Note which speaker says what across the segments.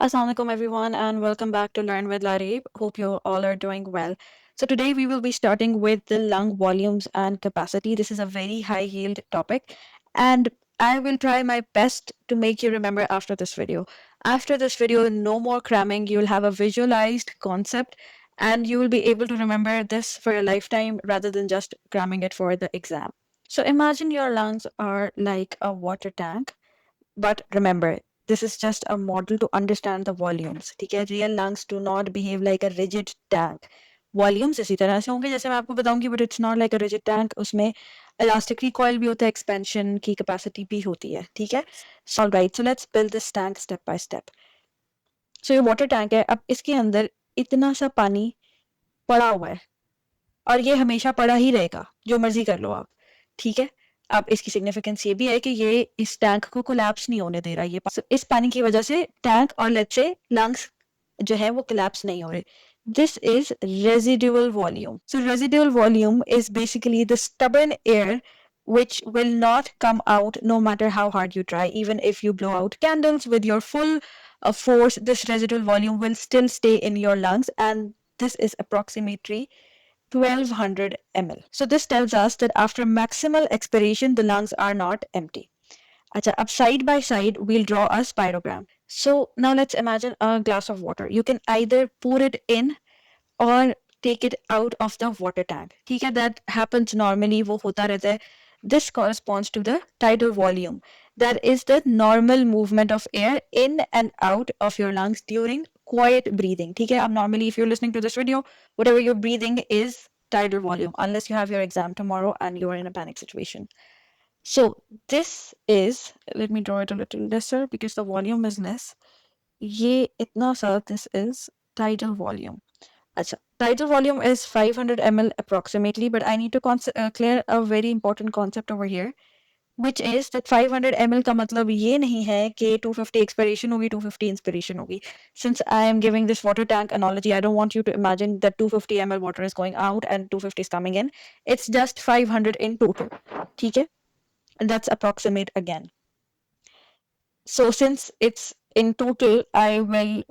Speaker 1: Assalamualaikum everyone and welcome back to Learn with Larib. Hope you all are doing well. So today we will be starting with the lung volumes and capacity. This is a very high yield topic and I will try my best to make you remember after this video. After this video, no more cramming. You will have a visualized concept and you will be able to remember this for your lifetime rather than just cramming it for the exam. So imagine your lungs are like a water tank, but remember, this is just a model to understand the volumes. ठीक है, real lungs do not behave like a rigid tank. Volumes इसी तरह से होंगे जैसे मैं आपको बताऊंगी, but it's not like a rigid tank. उसमें elastic recoil भी होता है, expansion की capacity भी होती है. ठीक है, so all right, so let's build this tank step by step. So ये water tank है. अब इसके अंदर इतना सा पानी पड़ा हुआ है और ये हमेशा पड़ा ही रहेगा, जो मर्जी कर लो आप. ठीक है, अब इसकी सिग्निफिकेंस ये भी है कि ये इस टैंक को कोलैप्स नहीं होने दे रहा. ये इस पानी की वजह से टैंक और लेट्स से लंग्स जो है वो कोलैप्स नहीं हो रहे. This is residual volume. So residual volume is basically the stubborn air which will not come out no matter how hard you try. Even if you blow out candles with your full force, this residual volume will still stay in your lungs, and this is approximately 1200 ml. So this tells us that after maximal expiration, the lungs are not empty. Acha, up side by side, we'll draw a spirogram. So now let's imagine a glass of water. You can either pour it in or take it out of the water tank. ठीक है, that happens normally, वो होता रहता है. This corresponds to the tidal volume. That is the normal movement of air in and out of your lungs during quiet breathing. ठीक है, अब normally if you're listening to this video, whatever you're breathing is tidal volume, unless you have your exam tomorrow and you are in a panic situation. So this is, let me draw it a little lesser because the volume is less. ये इतना सा, this is tidal volume. Acha, tidal volume is 500 ml approximately, but I need to clear a very important concept over here, which is that 500 ml का मतलब ये नहीं है कि 250 expiration होगी, 250 inspiration होगी. Since I am giving this water tank analogy, I don't want you to imagine that 250 ml water is going out and 250 is coming in. It's just 500 in total. ठीक है? And that's approximate again. So since it's in total, I will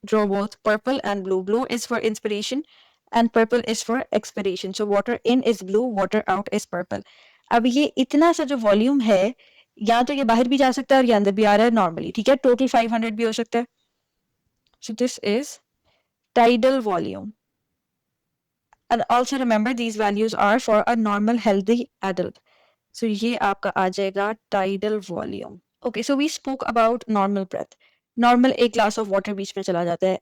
Speaker 1: draw both purple and blue. Blue is for inspiration and purple is for expiration. So water in is blue, water out is purple. अब ये इतना सा जो volume है, या तो ये बाहर भी जा सकता है और ये अंदर भी आ रहा है नॉर्मली. ठीक है, टोटल 500 भी हो सकता है. So this is tidal volume. And also remember, these values are for a normal healthy adult. So ये आपका आ जाएगा tidal volume. Okay, so we spoke about normal breath. Normal एक glass of water बीच में चला जाता है.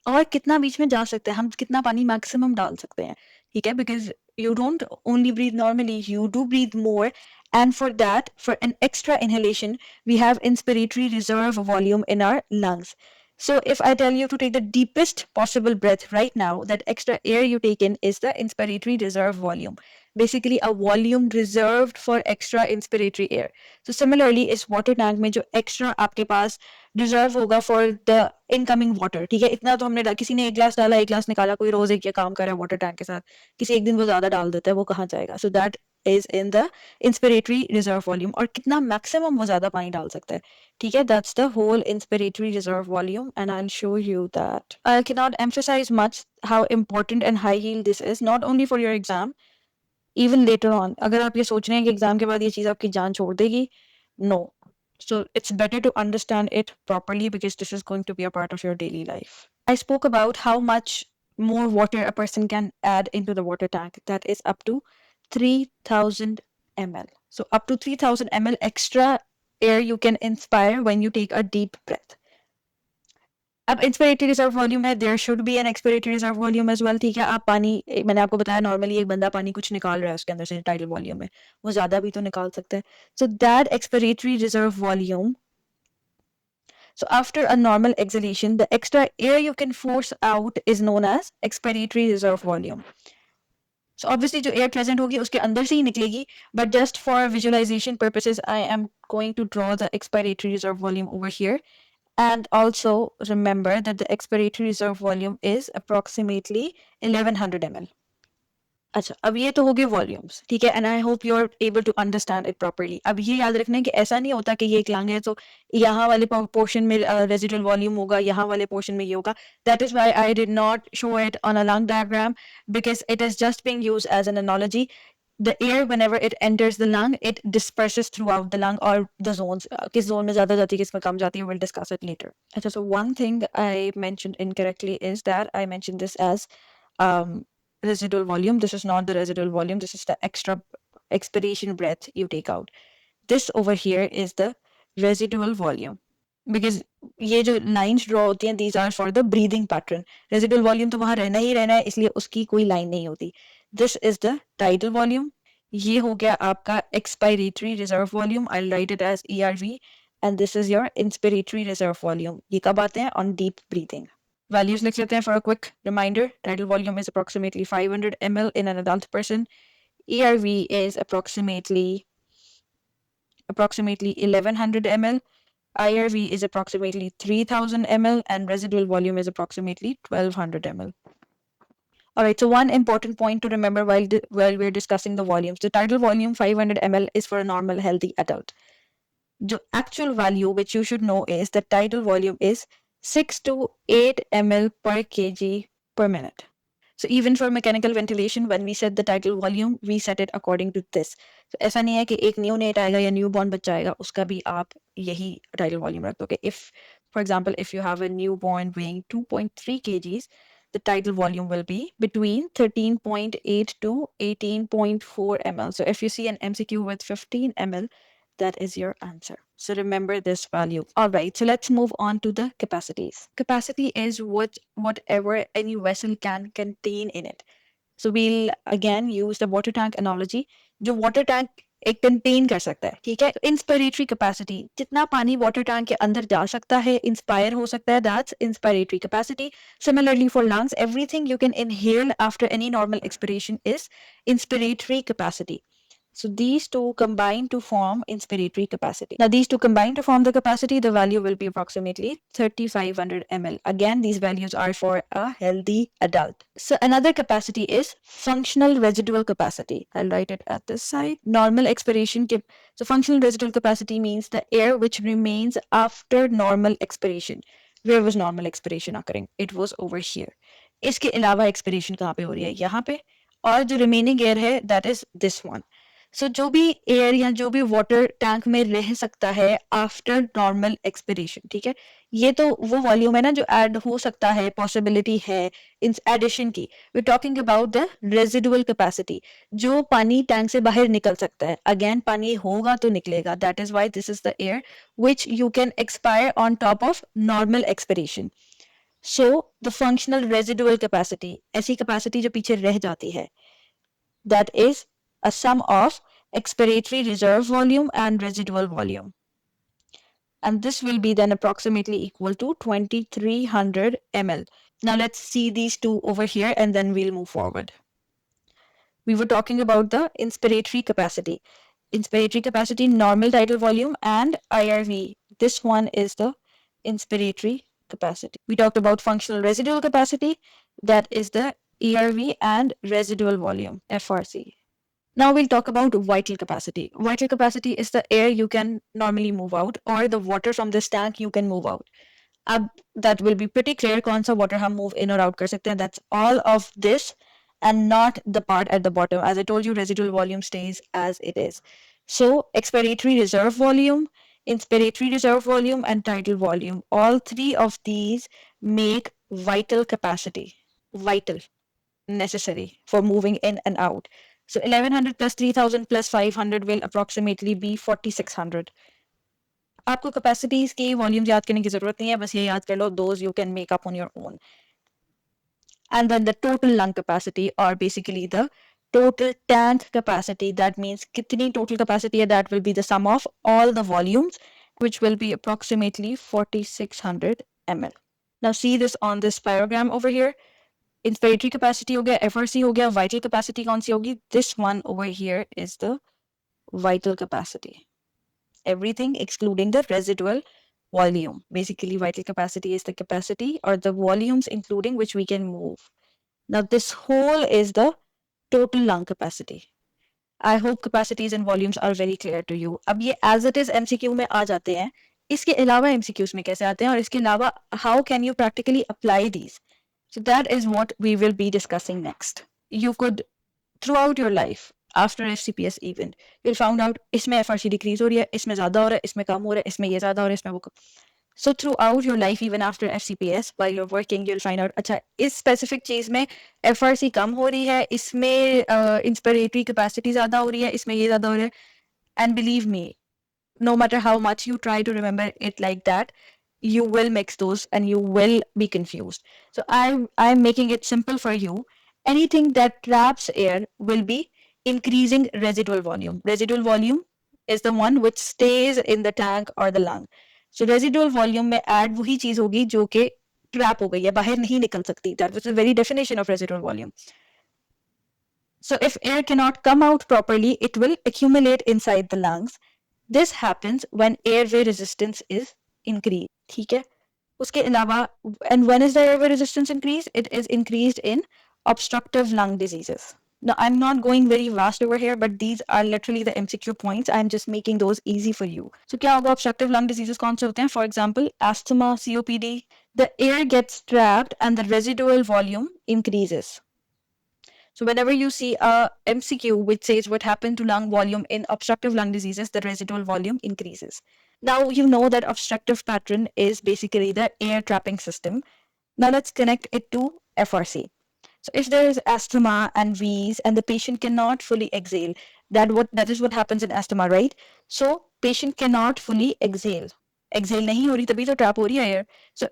Speaker 1: और कितना बीच में जा सकते हैं, हम कितना पानी मैक्सिमम डाल सकते हैं. ठीक है, because you don't only breathe normally, you do breathe more, and for that, for an extra inhalation, we have inspiratory reserve volume in our lungs. So if I tell you to take the deepest possible breath right now, that extra air you take in is the inspiratory reserve volume. Basically a volume reserved for extra inspiratory air. So similarly, इस water tank में जो extra आपके पास reserve होगा for the incoming water. ठीक है, इतना तो हमने किसी ने एक गिलास डाला, एक गिलास निकाला, कोई रोज एक ये काम कर रहा है water tank के साथ, किसी एक दिन वो ज्यादा डाल देता है, वो कहाँ जाएगा. So that is in the inspiratory reserve volume. और कितना maximum वो ज्यादा पानी डाल सकता है. ठीक है, that's the whole inspiratory reserve volume, and I'll show you that. I cannot emphasize much how important and high yield this is, not only for your exam, even later on. अगर आप ये सोच रहे हैं कि एग्जाम के बाद ये चीज़ आपकी जान छोड़ देगी, no. So it's better to understand it properly because this is going to be a part of your daily life. I spoke about how much more water a person can add into the water tank. That is up to 3000 ml. So up to 3000 ml extra air you can inspire when you take a deep breath. अब inspiratory reserve volume है, there should be an expiratory reserve volume as well. ठीक है, आप पानी, मैंने आपको बताया normally एक बंदा पानी कुछ निकाल रहा है उसके अंदर से टाइडल वॉल्यूम में, वो ज्यादा भी तो निकाल सकता है. So that expiratory reserve volume, so after a normal exhalation, the extra air you can force out is known as expiratory reserve volume. So obviously जो air present होगी उसके अंदर से ही निकलेगी, but just for visualization purposes, I am going to draw the expiratory reserve volume over here. And also remember that the expiratory reserve volume is approximately 1100 ml. अच्छा, अब ये तो हो गए वॉल्यूम्स, ठीक है, and I hope you are able to understand it properly. अब ये याद रखना है कि ऐसा नहीं होता कि ये एक लंग है तो यहाँ वाले पोर्शन में रेजिडुअल वॉल्यूम होगा, यहाँ वाले पोर्शन में ये होगा। That is why I did not show it on a lung diagram, because it is just being used as an analogy. The air, whenever it enters the lung, it disperses throughout the lung or the zones. किस zone में ज़्यादा जाती है, किस में कम जाती है, we'll discuss it later. अच्छा, so one thing I mentioned incorrectly is that I mentioned this as um, residual volume. This is not the residual volume. This is the extra expiration breath you take out. This over here is the residual volume. Because ये जो lines draw होती हैं, these are for the breathing pattern. Residual volume तो वहाँ रहना ही रहना है, इसलिए उसकी कोई लाइन नहीं होती. This is the tidal volume. ये हो गया आपका expiratory reserve volume. I'll write it as ERV. And this is your inspiratory reserve volume. ये कब आते हैं? On deep breathing. Values लिख लेते हैं for a quick reminder. Tidal volume is approximately 500 ml in an adult person. ERV is approximately 1100 ml. IRV is approximately 3000 ml and residual volume is approximately 1200 ml. Alright, so one important point to remember while we're discussing the volumes. The tidal volume 500 ml is for a normal healthy adult. The actual value which you should know is that tidal volume is 6 to 8 ml per kg per minute. So even for mechanical ventilation, when we set the tidal volume, we set it according to this. So ऐसा नहीं है कि एक neonate आएगा या newborn बच्चा आएगा, उसका भी आप यही tidal volume रख दोगे. If, for example, if you have a newborn weighing 2.3 kgs, the tidal volume will be between 13.8 to 18.4 ml. So if you see an MCQ with 15 ml, that is your answer. So remember this value. All right, so let's move on to the capacities. Capacity is whatever any vessel can contain in it. So we'll again use the water tank analogy. जो water tank एक contain कर सकता है, ठीक है? Inspiratory capacity, जितना पानी water tank के अंदर जा सकता है, inspire हो सकता है, that's inspiratory capacity. Similarly for lungs, everything you can inhale after any normal expiration is inspiratory capacity. So these two combine to form inspiratory capacity. Now these two combine to form the capacity, the value will be approximately 3500 ml. Again, these values are for a healthy adult. So another capacity is functional residual capacity. I'll write it at this side. Normal expiration. So functional residual capacity means the air which remains after normal expiration. Where was normal expiration occurring? It was over here. इसके अलावा expiration कहाँ पे हो रही है? यहाँ पे. और जो remaining air है, that is this one. सो जो भी एयर या जो भी वाटर टैंक में रह सकता है आफ्टर नॉर्मल एक्सपिरेशन, ठीक है, ये तो वो वॉल्यूम है ना जो ऐड हो सकता है, पॉसिबिलिटी है इन एडिशन की. We talking about the residual capacity, जो पानी टैंक से बाहर निकल सकता है. अगेन पानी होगा तो निकलेगा. That is why this is the air which you can expire on top of normal expiration. So the functional residual capacity, ऐसी कैपेसिटी जो पीछे रह जाती है, that is a sum of expiratory reserve volume and residual volume. And this will be then approximately equal to 2300 ml. Now let's see these two over here and then we'll move forward. We were talking about the inspiratory capacity. Inspiratory capacity, normal tidal volume, and IRV. This one is the inspiratory capacity. We talked about functional residual capacity. That is the ERV and residual volume, FRC. Now we'll talk about vital capacity. Vital capacity is the air you can normally move out or the water from this tank you can move out. अब that will be pretty clear कौन सा water हम move in or out कर सकते हैं. That's all of this and not the part at the bottom. As I told you, residual volume stays as it is. So expiratory reserve volume, inspiratory reserve volume, and tidal volume. All three of these make vital capacity. Vital. Necessary for moving in and out. So 1100 plus 3000 plus 500 will approximately be 4600. आपको capacities के volumes याद करने की जरूरत नहीं है, बस ये याद कर लो, those you can make up on your own. And then the total lung capacity, or basically the total tank capacity, that means kitni total capacity hai, that will be the sum of all the volumes, which will be approximately 4600 ml. Now see this on this pyrogram over here. Inspiratory capacity हो गया, FRC हो गया, vital capacity कौन सी होगी? This one over here is the vital capacity. Everything excluding the residual volume. Basically, vital capacity is the capacity or the volumes including which we can move. Now, this whole is the total lung capacity. I hope capacities and volumes are very clear to you. अब ये as it is MCQ में आ जाते हैं. इसके अलावा MCQs में कैसे आते हैं और इसके अलावा how can you practically apply these? So that is what we will be discussing next. You could throughout your life after FCPS even you'll found out इसमें FRC decrease हो रही है, इसमें ज़्यादा हो रहा है, इसमें कम हो रहा है, इसमें ये ज़्यादा हो रहा है, इसमें वो कम. So throughout your life even after FCPS while you're working you'll find out अच्छा इस specific चीज़ में FRC कम हो रही है, इसमें inspiratory capacity ज़्यादा हो रही है, इसमें ये ज़्यादा हो रहा है. And believe me, no matter how much you try to remember it like that, you will mix those and you will be confused. So I'm making it simple for you. Anything that traps air will be increasing residual volume. Residual volume is the one which stays in the tank or the lung. So residual volume में add वही चीज होगी जो कि trap हो गई है, बाहर नहीं निकल सकती. That was the very definition of residual volume. So if air cannot come out properly, it will accumulate inside the lungs. This happens when airway resistance is increased. ठीक है. उसके अलावा, and when is the airway resistance increased? It is increased in obstructive lung diseases. Now, I'm not going very vast over here, but these are literally the MCQ points. I'm just making those easy for you. So, क्या होगा obstructive lung diseases कौन से होते हैं? For example, asthma, COPD. The air gets trapped and the residual volume increases. So whenever you see a MCQ which says what happened to lung volume in obstructive lung diseases, the residual volume increases. Now you know that obstructive pattern is basically the air trapping system. Now let's connect it to FRC. So if there is asthma and wheeze and the patient cannot fully exhale, that is what happens in asthma, right? So patient cannot fully exhale. Exhale नहीं हो रही तभी तो trap हो रही है air. So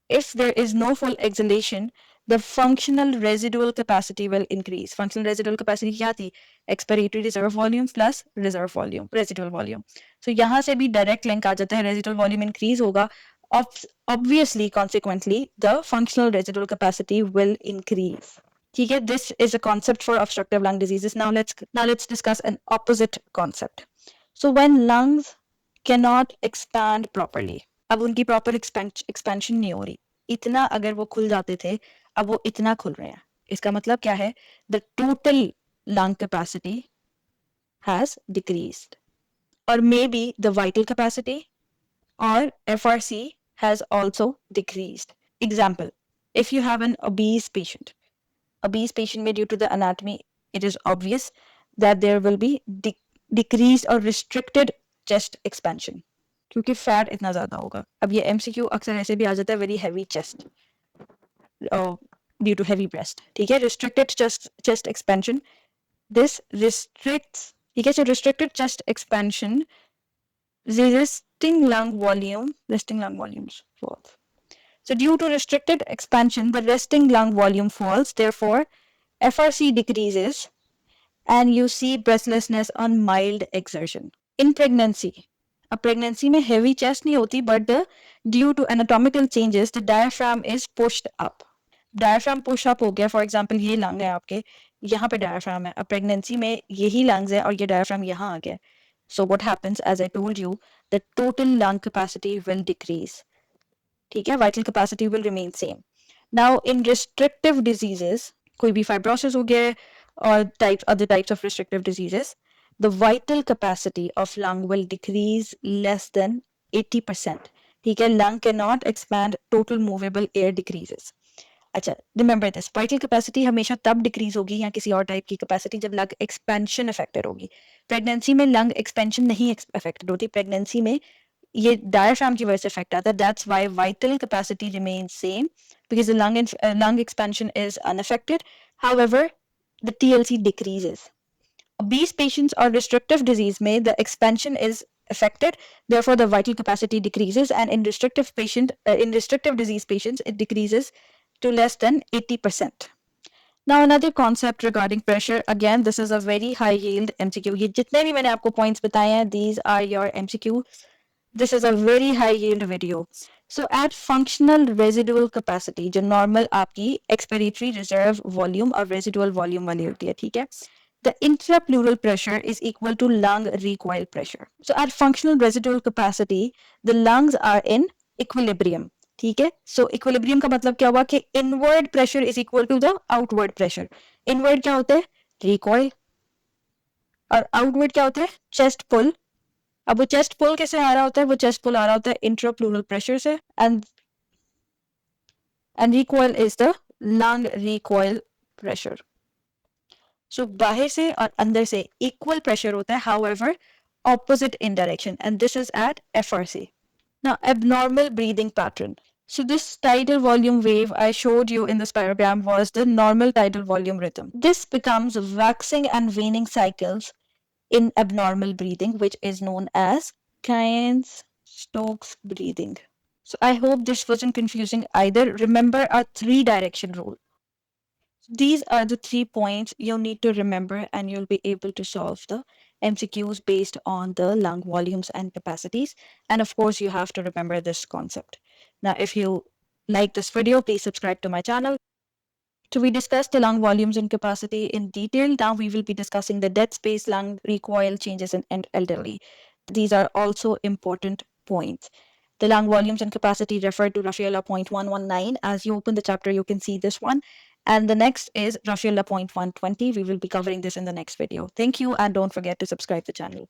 Speaker 1: if there is no full exhalation, the functional residual capacity will increase. Functional residual capacity क्या थी? Expiratory reserve volume plus reserve volume, residual volume. So यहाँ से भी direct link आ जाता है, residual volume increase होगा. Obviously, consequently, the functional residual capacity will increase. ठीक है, this is a concept for obstructive lung diseases. Now let's discuss an opposite concept. So when lungs cannot expand properly, अब उनकी proper expansion नहीं हो रही. इतना अगर वो खुल जाते थे, अब वो इतना खुल रहे हैं. इसका मतलब क्या है? The total lung capacity has decreased, और maybe the vital capacity और FRC has also decreased. Example, if you have an obese patient may, due to the anatomy, it is obvious that there will be decreased or restricted chest expansion. क्योंकि fat इतना ज्यादा होगा. अब ये MCQ अक्सर ऐसे भी आ जाता है, very heavy chest due to heavy breast. ठीक है, restricted chest expansion, this restricts. ठीक है, so restricted chest expansion, resting lung volumes falls. So due to restricted expansion, the resting lung volume falls. Therefore, FRC decreases, and you see breathlessness on mild exertion. In pregnancy, a pregnancy में heavy chest नहीं होती, but due to anatomical changes, the diaphragm is pushed up. Diaphragm push up हो गया. For example, ये lung है आपके, यहाँ पे diaphragm है. अब pregnancy में यही lungs है और ये diaphragm यहाँ आ गया. So what happens, as I told you, the total lung capacity will decrease. ठीक है, vital capacity will remain same. Now in restrictive diseases, कोई भी fibrosis हो गया or other types of restrictive diseases, the vital capacity of lung will decrease less than 80%. ठीक है, lung cannot expand, total movable air decreases. अच्छा, remember this, vital capacity हमेशा तब decrease होगी या किसी और type की capacity जब lung expansion affected होगी. Pregnancy में lung expansion नहीं affected होती. Pregnancy में ये diaphragm की वजह से affect आता है. That's why vital capacity remains same, because the lung expansion is unaffected. However, the TLC decreases. Obese patients or restrictive disease में the expansion is affected, therefore the vital capacity decreases, and in restrictive disease patients it decreases to less than 80%. Now another concept regarding pressure, again this is a very high yield MCQ. ये जितने भी मैंने आपको points बताए हैं, these are your MCQ. This is a very high yield video. So at functional residual capacity, जो normal आपकी expiratory reserve volume और residual volume वाली होती है, ठीक है? The intrapleural pressure is equal to lung recoil pressure. So at functional residual capacity, the lungs are in equilibrium. ठीक है, so equilibrium का मतलब क्या हुआ कि inward pressure is equal to the outward pressure. Inward क्या होता है? रिकॉइल। और आउटवर्ड क्या होता है? चेस्ट पुल। अब वो चेस्ट पुल कैसे आ रहा होता है? वो चेस्ट पुल आ रहा होता है इंट्राप्लूरल प्रेशर से, and recoil is the lung recoil pressure. So बाहर से और अंदर से इक्वल प्रेशर होता है, however opposite in direction, and this is at FRC. Now, abnormal breathing pattern. So this tidal volume wave I showed you in the spirogram was the normal tidal volume rhythm. This becomes waxing and waning cycles in abnormal breathing, which is known as Keynes-Stokes breathing. So I hope this wasn't confusing either. Remember our 3-direction rule. These are the 3 points you'll need to remember, and you'll be able to solve the MCQs based on the lung volumes and capacities. And of course, you have to remember this concept. Now, if you like this video, please subscribe to my channel. So we discussed the lung volumes and capacity in detail. Now we will be discussing the dead space lung recoil changes in elderly. These are also important points. The lung volumes and capacity refer to Raffaella 0.119. As you open the chapter, you can see this one. And the next is Raffaella 0.120. We will be covering this in the next video. Thank you, and don't forget to subscribe to the channel.